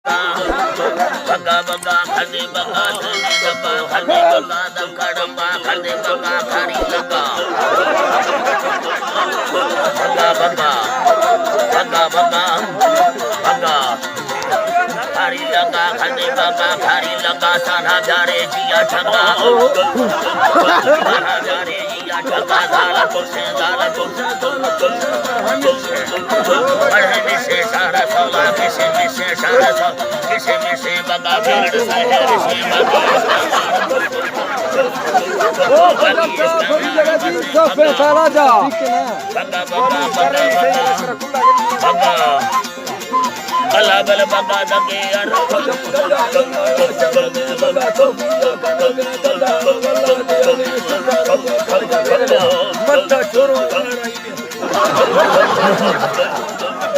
बगा बगा खड़े बगा धने दबा खड़े बगा दम खड़म्बा खड़े बगा खड़ी लगा बगा बगा बगा बगा बगा खड़ी लगा खड़े बगा खड़ी लगा सारा जारे जिया ठगा सारा जारे जिया ठगा सारा तुझसे पढ़ने से सारा सौदा किसे में से सारा सौदा किसे में से बगा भीड़ शहर से बगा अल्लाह बल बगा दगे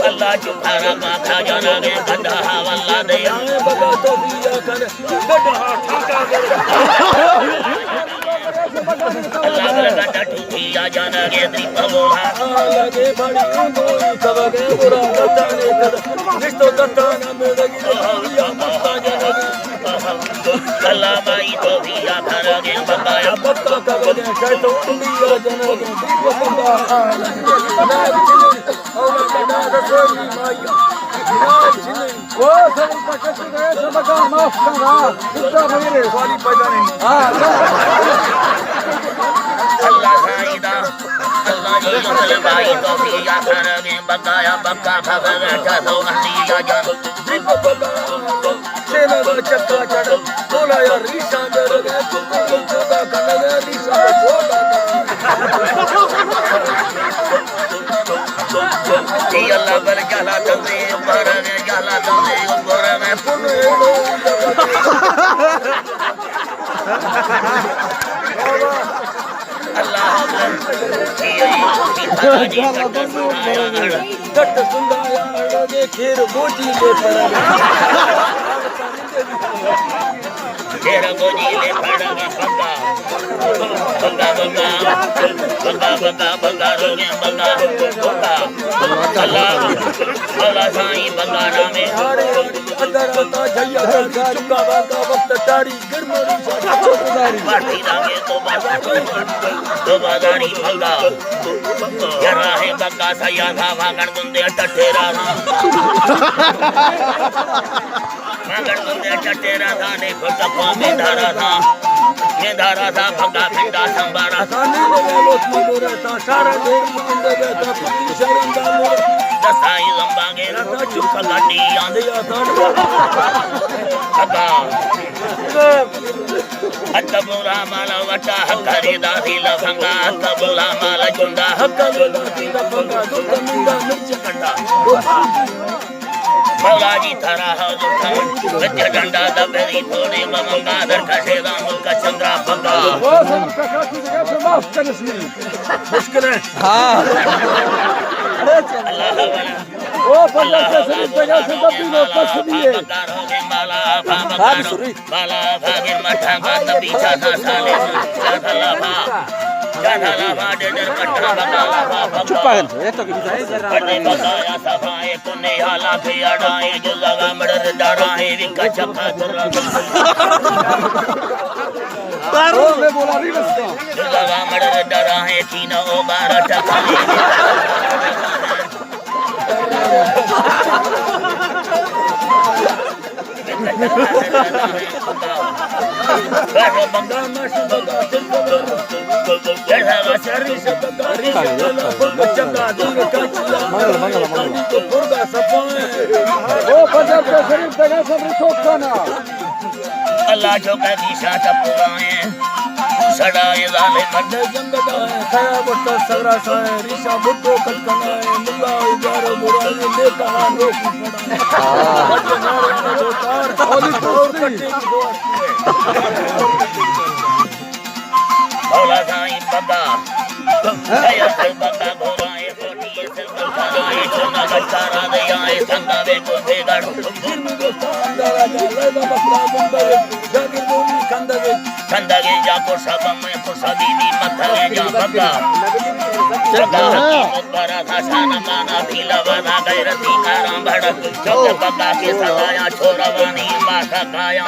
अल्लाह चुकारा माथा जाना गे गड्ढा वल्ला दे बगा तो बिया कर गड्ढा ठाका अल्लाह बल गड्ढा ठुकी आ जाना गे दीप बोला लगे बड़ी मोई कवगे बुरा दताने कर निस्तो दताना में लगी या माथा जाना अल्लाह माई तो बिया कर गे बगाया बक्का कवगे शैतो बिया जाना गे दीप बोला Allah kadar söyleyeyim ayya. O senin paketi de sabah maaf kara. Kutla hayır. Vali paydan नहीं. Allah साईदा Allah जी मुझे भाई तो पिया कर में बगाया बक्का खबर का तो नहीं आजा. चेला चक्का चढ़ बोला यार रीसा डर गए तुमको का कलर रीसा बोला अल्लाह बल जाला दे ऊपर में जाला दे ऊपर में पुने अल्लाह कट सुंदाया लगे खेर बोझी ले पड़ा खेर बोझी ले पड़ा बगा बगा बगा बगा बगा बगा रोगे बगा बगा अल्लाह अल्लाह साईं बगाना में अदरता जया चुका बागा वक्त तारी गिरमरी बाटी दागे तो बाजारी बगा यारा है बगा सया था वागण गुंदे टटेरा वागण गुंदे टटेरा था ने फटफा में धारा था ये धारा था भगा भिंडा संबारा था सारा देर मुंडे था शर्मदा दसाई लंबागे था चुका गाड़ी आंदे था भगा अतबुरा माला वटा हकरे दादी लफंगा अतबुरा माला चुंदा हकरे दादी लफंगा दुख मुंडा मिर्च कंडा मौलाजी थारा हो दुखन गज डंडा दबेरी थोड़े ममंगा दर कशे दामुल का चंद्रा बगा वो सब का तुझे माफ कर इसमें मुश्किल है हां अल्लाह वाला ओ बंदा से जगह से दबी लो बस दिए माला माला भागे मठा का दबी चाहा साले अल्लाह जाना दे दर कट्टा बगा चुप है ये तो की जरा बड़े बताया सफाए कोने हाला पे अड़ाए जो लगा मडर डरा है विका चक्का चला तारो में बोला नहीं बसता जो लगा मडर डरा है तीना ओ बारा चक्का बारो बंगा मश बगा चढ़ा शरी से बगा री चक्का दूर का तो पुरगा सपाए ओ पंजाब का शरीफ तगा सब ठोकता ना अल्लाह जो का दिशा चपुराए सड़ाए लाले मर्द जंगदाए खया बट्टा सगरा साए ऋषा बुट्टो कटकनाए मुल्ला इजारो बुराई लेका रोकी पड़ा ओली और कट्टे की दुआ भोला साईं बगा खया से बगा घोराए फोटिए से बगाए चना गटारा दे आए संगा बे को बेगड़ जिनको तांदरा जाले बकरा बंदर जागिर बोली कंदगे कंदगे जा को सब में को सदी दी मथा जा बगा जगा बरा था शान माना भीला वाला गैरती कारां बड़ चौक पका के सवाया छोरवानी माथा काया